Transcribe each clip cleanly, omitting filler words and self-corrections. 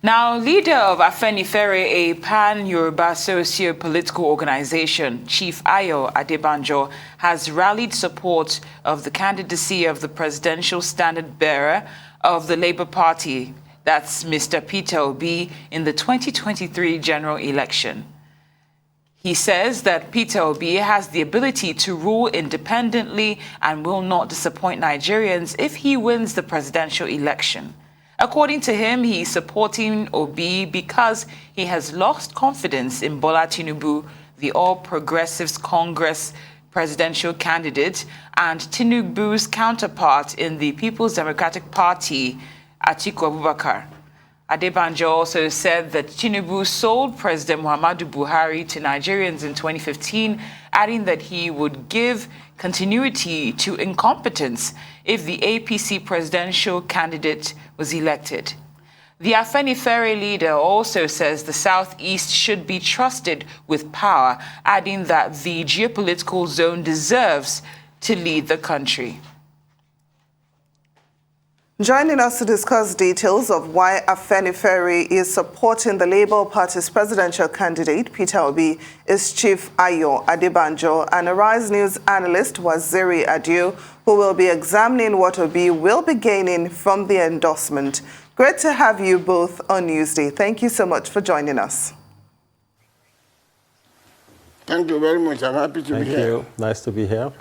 Now, leader of Afenifere, a pan-Yoruba socio-political organization, Chief Ayo Adebanjo, has rallied support of the candidacy of the presidential standard-bearer of the Labour Party, that's Mr. Peter Obi, in the 2023 general election. He says that Peter Obi has the ability to rule independently and will not disappoint Nigerians if he wins the presidential election. According to him, he is supporting Obi because he has lost confidence in Bola Tinubu, the All Progressives Congress presidential candidate, and Tinubu's counterpart in the People's Democratic Party, Atiku Abubakar. Adebanjo also said that Tinubu sold President Muhammadu Buhari to Nigerians in 2015, adding that he would give continuity to incompetence if the APC presidential candidate was elected. The Afenifere leader also says the Southeast should be trusted with power, adding that the geopolitical zone deserves to lead the country. Joining us to discuss details of why Afenifere is supporting the Labour Party's presidential candidate, Peter Obi, is Chief Ayo Adebanjo and Arise News analyst Waziri Adio, who will be examining what Obi will be gaining from the endorsement. Great to have you both on Newsday. Thank you so much for joining us. Thank you very much. I'm happy to be here. Thank you. Nice to be here.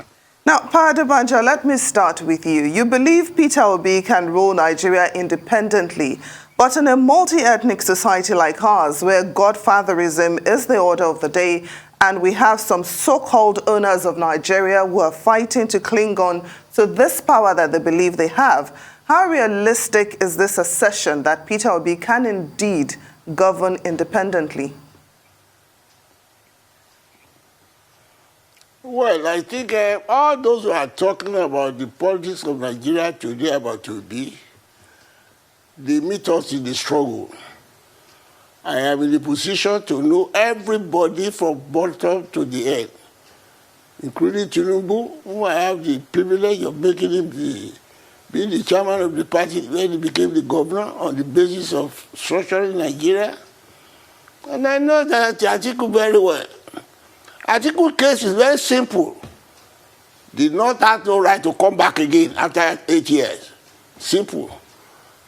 Now, Pa Adebanjo, let me start with you. You believe Peter Obi can rule Nigeria independently, but in a multi-ethnic society like ours, where godfatherism is the order of the day, and we have some so-called owners of Nigeria who are fighting to cling on to this power that they believe they have, how realistic is this assertion that Peter Obi can indeed govern independently? Well, I think all those who are talking about the politics of Nigeria today about Obi, they meet us in the struggle. I am in the position to know everybody from bottom to the end, including Tinubu, who I have the privilege of making him being the chairman of the party when he became the governor on the basis of structuring Nigeria. And I know that Atiku very well. Atiku's case is very simple. Did not have no right to come back again after 8 years. Simple.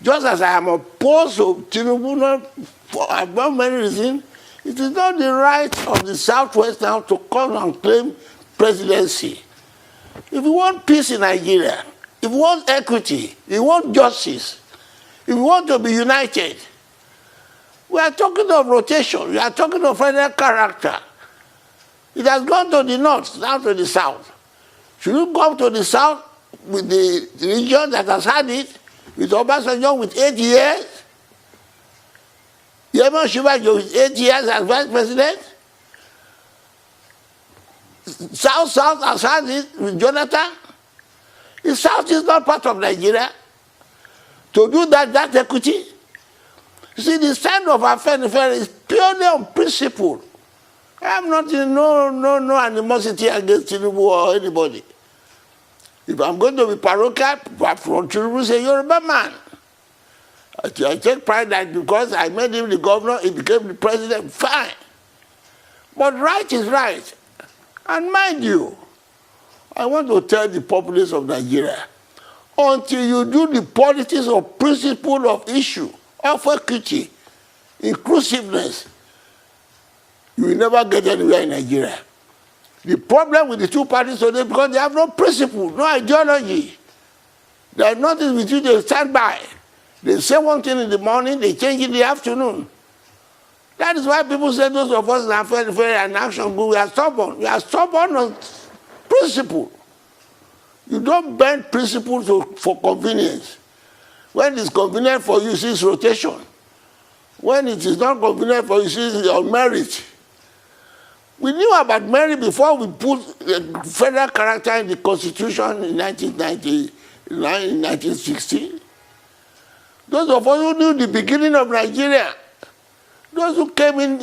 Just as I am opposed to Tinubu, not for about many reasons, it is not the right of the Southwest now to come and claim presidency. If we want peace in Nigeria, if we want equity, if we want justice, if we want to be united, we are talking of rotation, we are talking of federal character. It has gone to the north, now to the south. Should you come to the south with the region that has had it, with Obasanjo with 8 years, Yemen Shibajo with 8 years as vice president, South has had it with Jonathan. The south is not part of Nigeria. To do that equity, you see, the stand of Afenifere is purely on principle. I am not in no animosity against Tinubu or anybody. If I'm going to be parochial, from Tinubu is a Yoruba man. I take pride that because I made him the governor, he became the president, fine. But right is right. And mind you, I want to tell the populace of Nigeria, until you do the politics of principle of issue, of equity, inclusiveness, you will never get anywhere in Nigeria. The problem with the two parties today is because they have no principle, no ideology. There is nothing with you they stand by. They say one thing in the morning, they change in the afternoon. That is why people say those of us in Afenifere and Action Group, we are stubborn. We are stubborn on principle. You don't bend principle for convenience. When it's convenient for you, it's rotation. When it is not convenient for you, it's on merit. We knew about merit before we put federal character in the Constitution in 1960. Those of us who knew the beginning of Nigeria, those who came in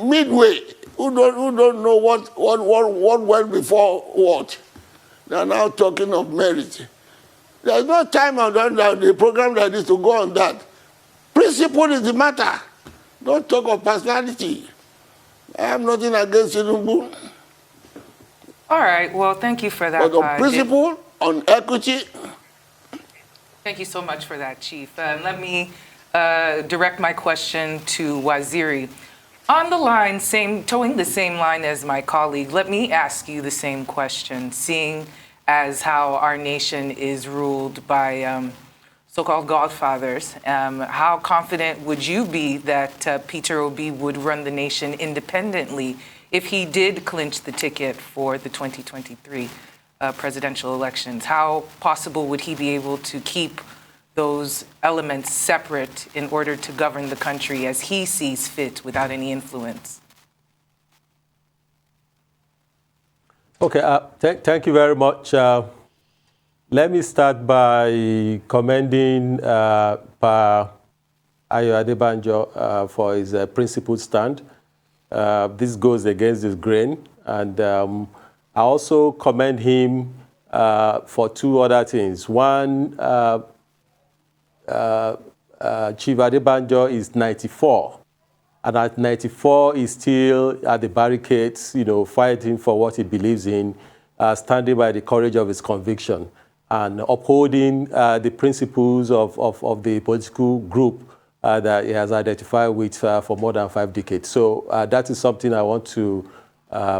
midway, who don't know what went before what, they are now talking of merit. There's no time on the program like this to go on that. Principle is the matter. Don't talk of personality. I have nothing against Tinubu. All right. Well, thank you for that. But on principle, on equity. Thank you so much for that, Chief. Let me direct my question to Waziri. On the line, towing the same line as my colleague, let me ask you the same question, seeing as how our nation is ruled by so-called godfathers. How confident would you be that Peter Obi would run the nation independently if he did clinch the ticket for the 2023 presidential elections? How possible would he be able to keep those elements separate in order to govern the country as he sees fit without any influence? Okay, thank you very much. Let me start by commending Pa Adebanjo for his principled stand. This goes against his grain, and I also commend him for two other things. One, Chief Adebanjo is 94, and at 94 he's still at the barricades, fighting for what he believes in, standing by the courage of his conviction, and upholding the principles of the political group that he has identified with for more than 5 decades. So that is something I want to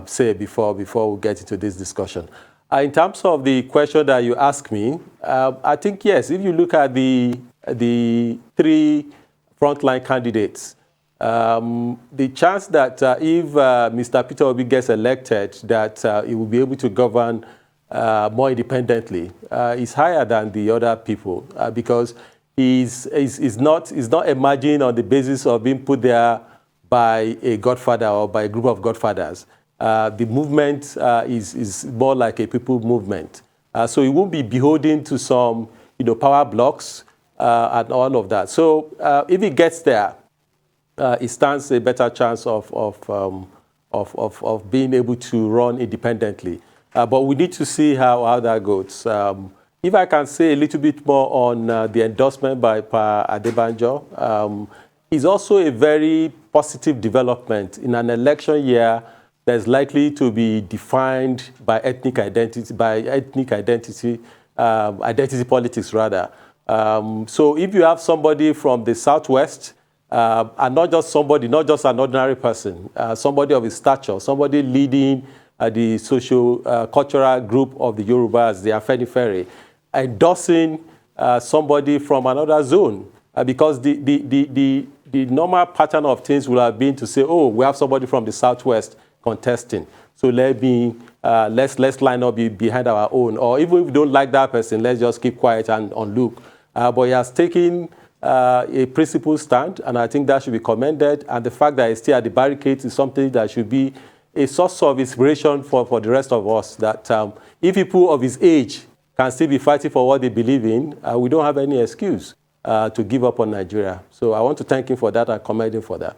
say before we get into this discussion. In terms of the question that you asked me, I think, yes, if you look at the 3 frontline candidates, the chance that if Mr. Peter Obi gets elected, that he will be able to govern more independently is higher than the other people because he's not emerging on the basis of being put there by a godfather or by a group of godfathers. The movement is more like a people movement. So it won't be beholden to some power blocks and all of that. So if he gets there, it stands a better chance of being able to run independently. But we need to see how that goes. If I can say a little bit more on the endorsement by Pa Adebanjo, it's also a very positive development in an election year that's likely to be defined by ethnic identity politics rather. So if you have somebody from the Southwest, and not just an ordinary person, somebody of his stature, somebody leading the socio-cultural group of the Yorubas, the Afenifere, endorsing somebody from another zone, because the normal pattern of things would have been to say, oh, we have somebody from the Southwest contesting, so let's line up behind our own, or even if we don't like that person, let's just keep quiet and look. But he has taken a principled stand, and I think that should be commended. And the fact that he's still at the barricades is something that should be a source of inspiration for the rest of us, that if people of his age can still be fighting for what they believe in, we don't have any excuse to give up on Nigeria. So I want to thank him for that and commend him for that.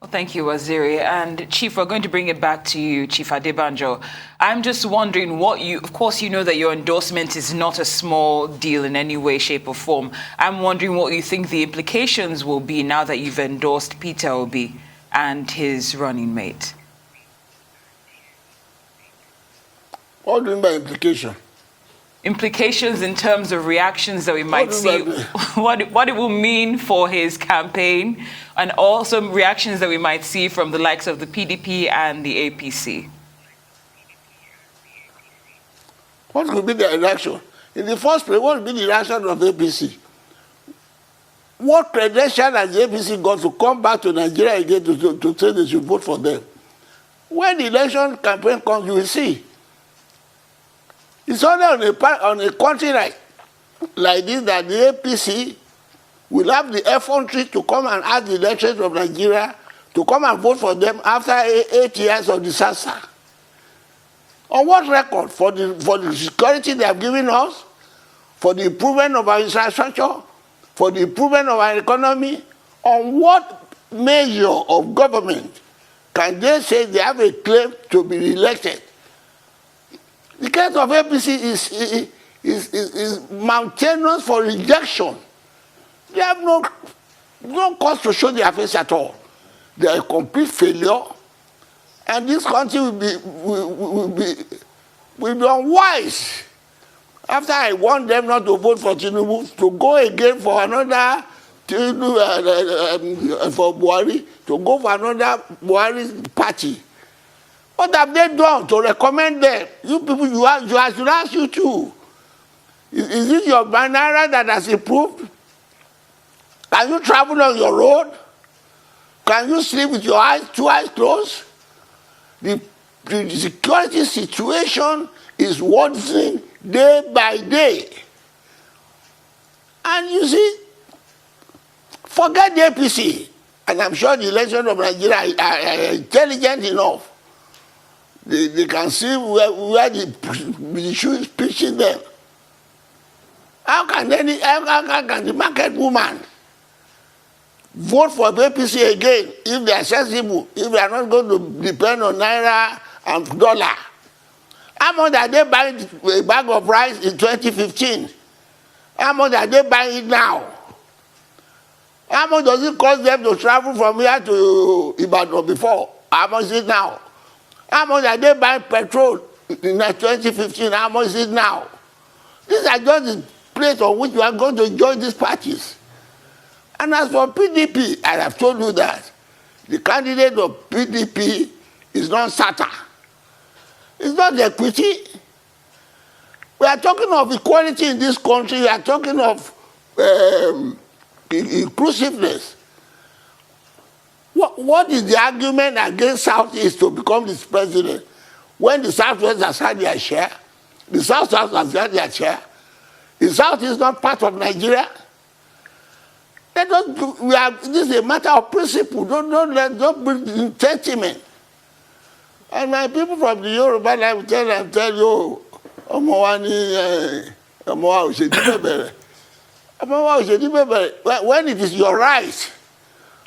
Well, thank you, Waziri. And Chief, we're going to bring it back to you, Chief Adebanjo. I'm just wondering of course, you know that your endorsement is not a small deal in any way, shape or form. I'm wondering what you think the implications will be now that you've endorsed Peter Obi and his running mate. What do you mean by implication? Implications in terms of reactions that we might see, what it will mean for his campaign, and also reactions that we might see from the likes of the PDP and the APC. What could be the reaction? In the first place, what would be the reaction of the APC? What credential has the APC got to come back to Nigeria again to say they should vote for them? When the election campaign comes, you will see. It's only on a country like this that the APC will have the effrontery to come and ask the electorate of Nigeria to come and vote for them after 8 years of disaster. On what record? For the security they have given us, for the improvement of our infrastructure, for the improvement of our economy. On what measure of government can they say they have a claim to be re-elected? The case of APC is mountainous for rejection. They have no cause to show their face at all. They are a complete failure, and this country will be unwise. After I warned them not to vote for Tinubu, to go again for another for Buhari, to go for another Buhari party. What have they done to recommend them? You people, I should ask you too. Is it your banana that has improved? Can you travel on your road? Can you sleep with your two eyes closed? The security situation is worsening day by day. And you see, forget the APC. And I'm sure the election of Nigeria are intelligent enough. They can see where the shoe is pitching them. How can the market woman vote for the APC again if they are sensible, if they are not going to depend on naira and dollar? How much are they buying a bag of rice in 2015? How much are they buying it now? How much does it cost them to travel from here to Ibadan before? How much is it now? How much are they buying petrol in 2015? How much is it now? These are just the place on which you are going to join these parties. And as for PDP, I have told you that the candidate of PDP is not SATA. It's not equity. We are talking of equality in this country. We are talking of inclusiveness. What is the argument against Southeast to become this president when the Southwest has had their share? The South-South has had their share. The South is not part of Nigeria. This is a matter of principle. Don't bring sentiment. And my people from the Yoruba, I will tell you, when it is your right,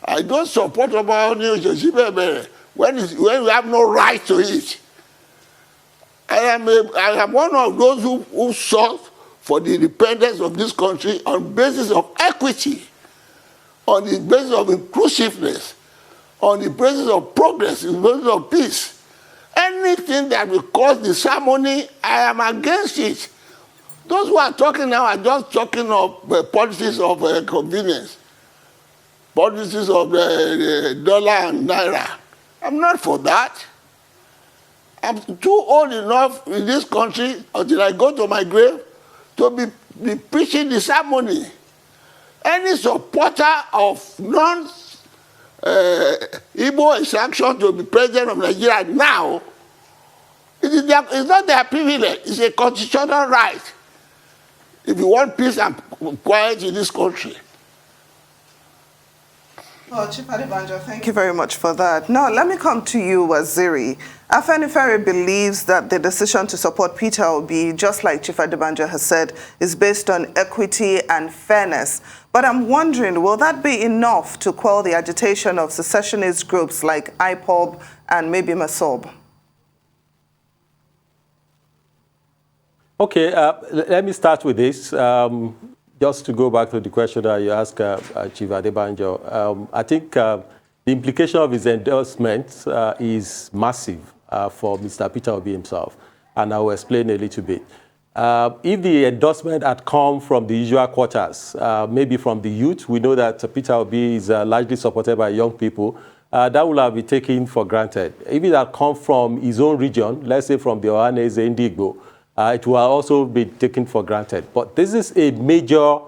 I don't support when you have no right to it. I am one of those who sought for the independence of this country on basis of equity, on the basis of inclusiveness, on the basis of progress, on the basis of peace. Anything that will cause disharmony, I am against it. Those who are talking now are just talking of policies of convenience, policies of dollar and naira. I'm not for that. I'm too old enough in this country until I go to my grave to be preaching disharmony. Any supporter of Igbo extraction to be president of Nigeria now, it's not their privilege, it's a constitutional right. If you want peace and quiet in this country. Well, Chief Adebanjo, thank you very much for that. Now, let me come to you, Waziri. Afenifere believes that the decision to support Peter Obi, just like Chief Adebanjo has said, is based on equity and fairness. But I'm wondering, will that be enough to quell the agitation of secessionist groups like IPOB and maybe MASOB? Okay, let me start with this. Just to go back to the question that you asked Chief Adebanjo, I think the implication of his endorsement is massive for Mr. Peter Obi himself, and I will explain a little bit. If the endorsement had come from the usual quarters, maybe from the youth, we know that Peter Obi is largely supported by young people, that would have been taken for granted. If it had come from his own region, let's say from the Ohanese Indigbo, it will also be taken for granted. But this is a major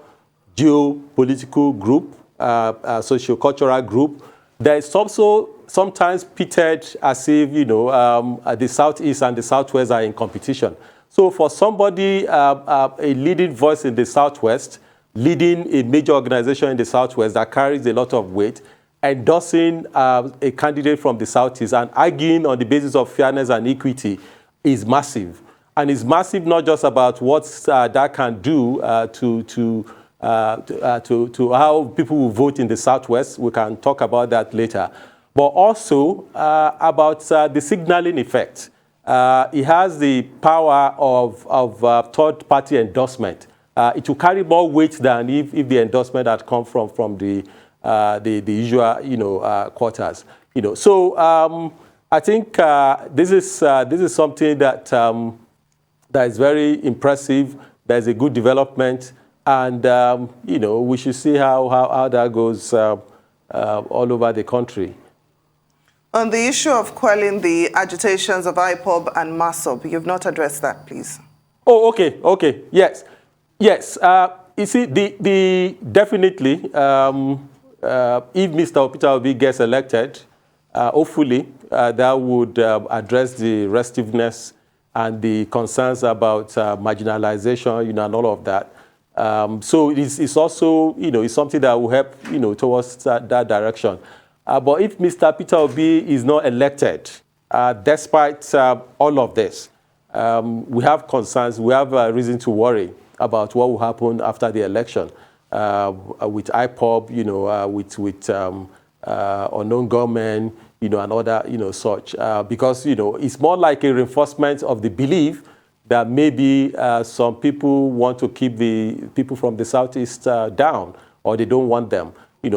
geopolitical group, socio-cultural group. There is also sometimes pitted as if, the Southeast and the Southwest are in competition. So for somebody, a leading voice in the Southwest, leading a major organization in the Southwest that carries a lot of weight, endorsing a candidate from the Southeast and arguing on the basis of fairness and equity is massive. And it's massive not just about what that can do to how people will vote in the Southwest. We can talk about that later. But also about the signaling effect. It has the power of third-party endorsement. It will carry more weight than if the endorsement had come from the the usual, quotas. So I think this is something that that is very impressive. There's a good development, and we should see how that goes all over the country. On the issue of quelling the agitations of IPOB and MASOB, you've not addressed that, please. Oh, okay, yes. You see, definitely, if Mr. Peter Obi gets elected, hopefully that would address the restiveness and the concerns about marginalization, and all of that. So it's also, it's something that will help, towards that direction. But if Mr. Peter Obi is not elected, despite all of this, we have concerns, we have reason to worry about what will happen after the election with IPOB, with unknown government, and other, such. Because, it's more like a reinforcement of the belief that maybe some people want to keep the people from the Southeast down, or they don't want them.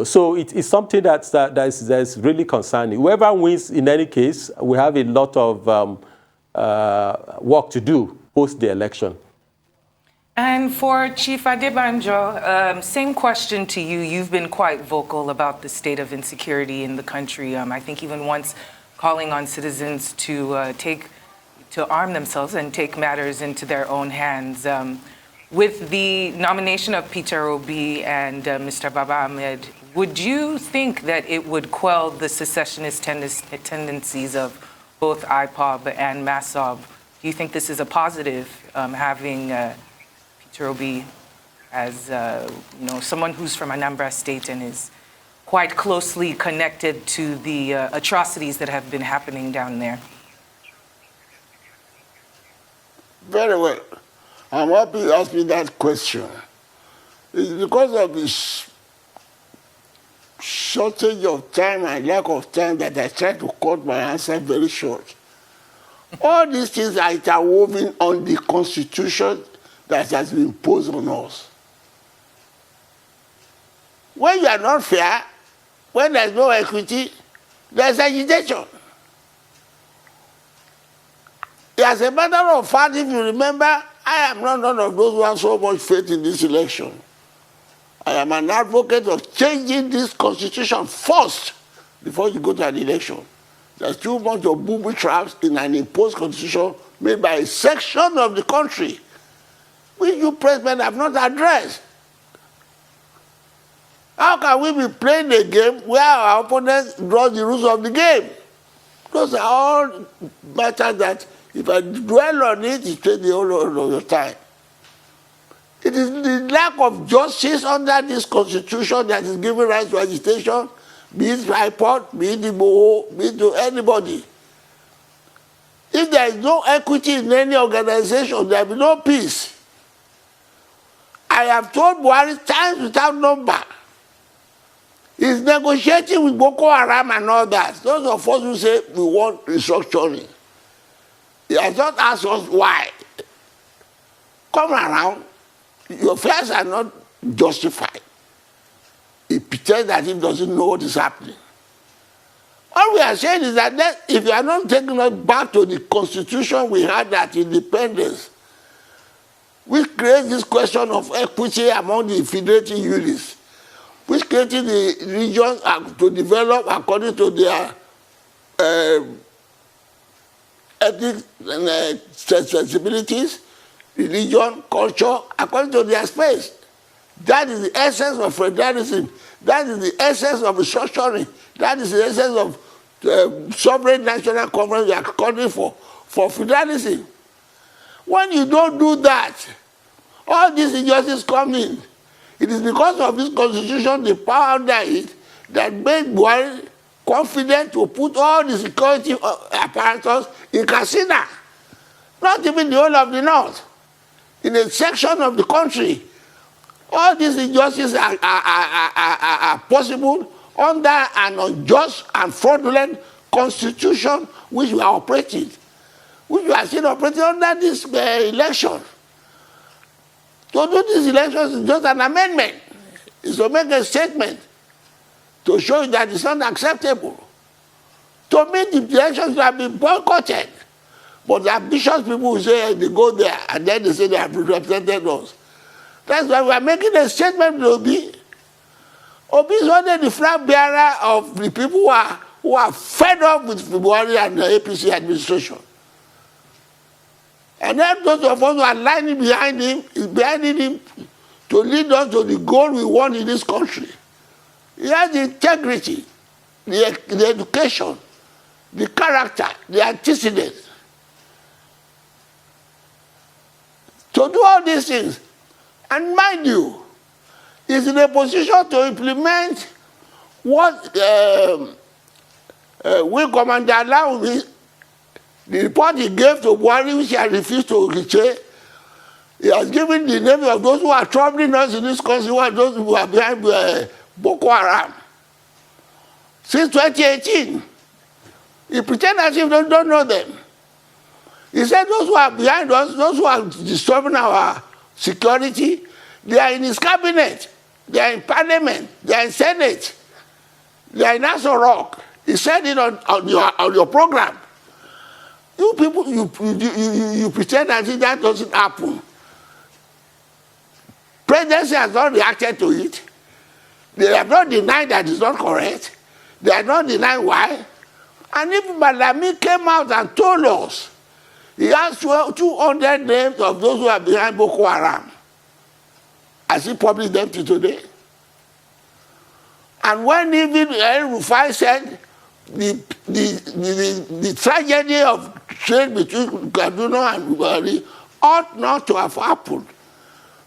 So it's something that's really concerning. Whoever wins, in any case, we have a lot of work to do post the election. And for Chief Adebanjo, same question to you. You've been quite vocal about the state of insecurity in the country. I think even once calling on citizens to arm themselves and take matters into their own hands. With the nomination of Peter Obi and Mr. Baba Ahmed, would you think that it would quell the secessionist tendencies of both IPOB and MASOB? Do you think this is a positive, having Peter Obi as someone who's from Anambra State and is quite closely connected to the atrocities that have been happening down there? Very well. I'm happy you asked me that question. It's because of this shortage of time and lack of time that I try to cut my answer very short. All these things are interwoven on the Constitution that has been imposed on us. When you are not fair, when there's no equity, there's agitation. As a matter of fact, if you remember, I am not one of those who have so much faith in this election. I am an advocate of changing this Constitution first before you go to an election. There's too much of booby traps in an imposed Constitution made by a section of the country, which you president have not addressed. How can we be playing a game where our opponents draw the rules of the game? Those are all matters that, if I dwell on it, it takes the whole of your time. It is the lack of justice under this Constitution that is giving rise to agitation, be it IPOD, be it the Boho, be it to anybody. If there is no equity in any organization, there will be no peace. I have told Buhari times without number. He's negotiating with Boko Haram and all that. Those of us who say we want restructuring. He has not asked us why. Come around. Your fears are not justified. He pretends that he doesn't know what is happening. All we are saying is that if you are not taking us back to the Constitution we had at independence, which creates this question of equity among the federating units, which created the regions to develop according to their ethnic sensibilities, religion, culture, according to their space. That is the essence of federalism. That is the essence of restructuring. That is the essence of sovereign national government we are calling for federalism. When you don't do that, all these injustices come in. It is because of this Constitution, the power under it, that made Buhari confident to put all the security apparatus in Katsina. Not even the whole of the north. In a section of the country. All these injustices are possible under an unjust and fraudulent Constitution which we are operating. Which we are still operating under this election. To do these elections is just an amendment. It's to make a statement. to show you that it's not acceptable. To me, the elections have been boycotted. But the ambitious people will say they go there and then they say they have represented us. That's why we are making a statement to Obi. Obi is only the flag bearer of the people who are fed up with Buhari and the APC administration. And then those of us who are lining behind him to lead us to the goal we want in this country. He has the integrity, the education, the character, the antecedents to do all these things. And mind you, he's in a position to implement what Wing Commander Alaoumi, the report he gave to Buhari, which I refused to retake. He has given the name of those who are troubling us in this country, who are those who are behind Boko Haram. Since 2018, he pretends as if they don't know them. He said those who are behind us, those who are disturbing our security, they are in his cabinet, they are in parliament, they are in Senate, they are in Aso Rock. He said it on your program. You people, you pretend as if that doesn't happen. Presidency has not reacted to it. They have not denied that it's not correct. They have not denied why. And if Malami came out and told us, he has 200 names of those who are behind Boko Haram. Has he published them to today? And when even El Rufai said the tragedy of trade between Kaduna and Buhari ought not to have happened,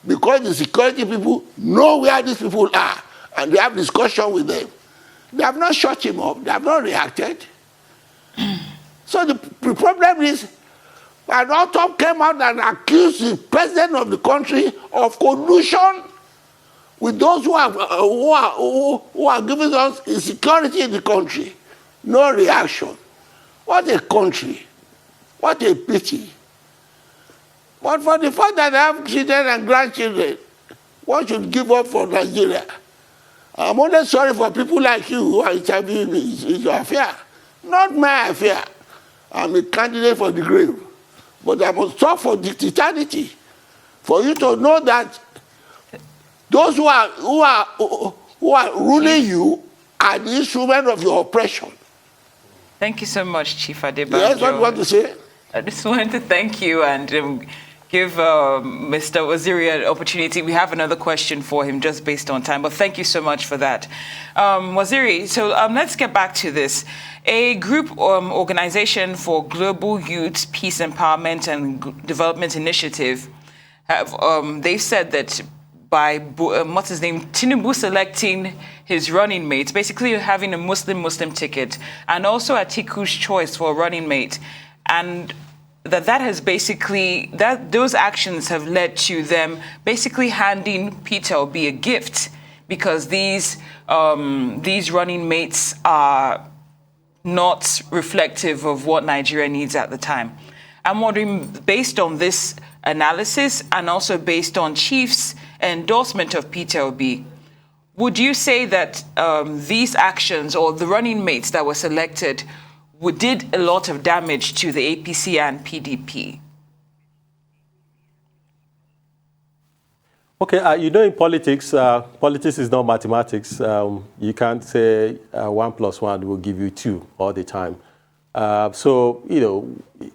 because the security people know where these people are and they have discussion with them. They have not shut him up. They have not reacted. So the problem is, an author came out and accused the president of the country of collusion with those who are giving us insecurity in the country. No reaction. What a country. What a pity. But for the fact that I have children and grandchildren, one should give up for Nigeria. I'm only sorry for people like you who are interviewing me. It's your affair, not my affair. I'm a candidate for the grave. But I must talk for the eternity, for you to know that those who are ruling you are the instrument of your oppression. Thank you so much, Chief Adebanjo. Yes, what do you want to say? I just wanted to thank you and give Mr. Waziri an opportunity. We have another question for him just based on time, but thank you so much for that. Waziri, so let's get back to this. A group organization for Global Youth Peace Empowerment and Development Initiative they've said that by Tinubu selecting his running mate, basically having a Muslim ticket, and also Atiku's choice for a running mate, and that has basically, those actions have led to them basically handing Peter Obi a gift, because these running mates are not reflective of what Nigeria needs at the time. I'm wondering, based on this analysis and also based on Chief's endorsement of Peter Obi, would you say that these actions or the running mates that were selected did a lot of damage to the APC and PDP? Okay, you know, in politics, politics is not mathematics. You can't say 1 + 1 will give you 2 all the time. So, you know,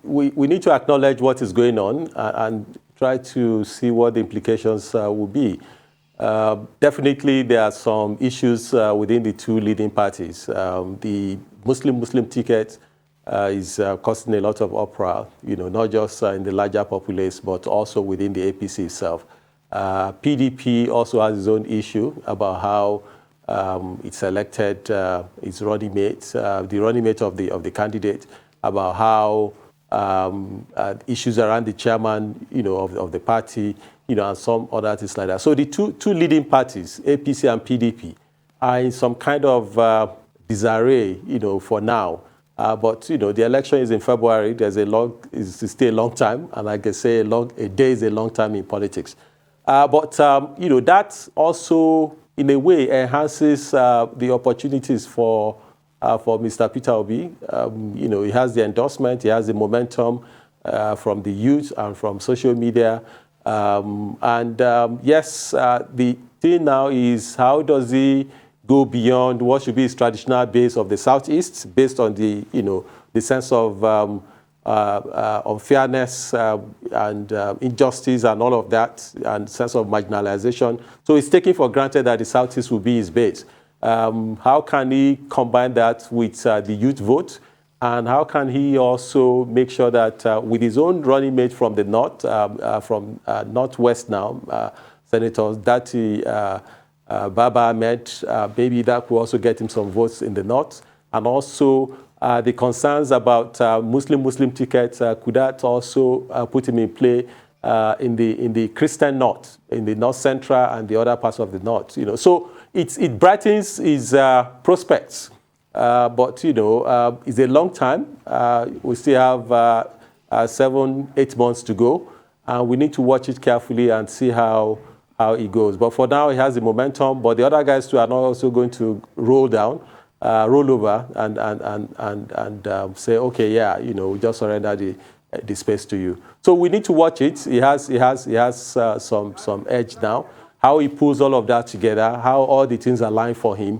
we need to acknowledge what is going on and try to see what the implications will be. Definitely, there are some issues within the two leading parties. The Muslim ticket is causing a lot of uproar, you know, not just in the larger populace, but also within the APC itself. PDP also has its own issue about how it selected its running mate, the running mate of the candidate, about how issues around the chairman, you know, of the party, you know, and some other things like that. So the two leading parties, APC and PDP, are in some kind of disarray, you know, for now. But you know, the election is in February. It's still a long time, and like I say, a day is a long time in politics. But you know, that also in a way, enhances the opportunities for Mr. Peter Obi. You know, he has the endorsement, he has the momentum from the youth and from social media. Yes, the thing now is, how does he go beyond what should be his traditional base of the Southeast, based on the, you know, the sense of unfairness and injustice and all of that, and sense of marginalization. So it's taken for granted that the Southeast will be his base. How can he combine that with the youth vote? And how can he also make sure that with his own running mate from the north, from Northwest now, Senators Dati Baba Ahmed, maybe that will also get him some votes in the north. And also the concerns about Muslim tickets, could that also put him in play in the Christian north, in the north central and the other parts of the north? You know, so it brightens his prospects. But, you know, it's a long time. We still have 7-8 months to go. And we need to watch it carefully and see how it goes. But for now, he has the momentum. But the other guys too are not also going to roll over and say, okay, yeah, you know, we just surrender the space to you. So we need to watch it. He has some edge now. How he pulls all of that together, how all the things align for him,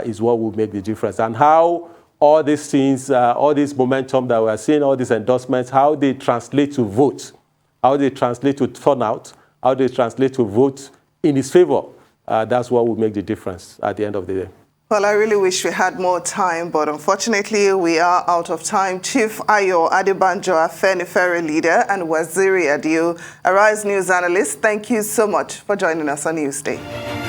is what will make the difference. And how all these things, all this momentum that we are seeing, all these endorsements, how they translate to vote, how they translate to turnout, how they translate to vote in his favor. That's what will make the difference at the end of the day. Well, I really wish we had more time, but unfortunately we are out of time. Chief Ayo Adebanjo, Afenifere leader, and Waziri Adio, Arise News analyst, thank you so much for joining us on Newsday.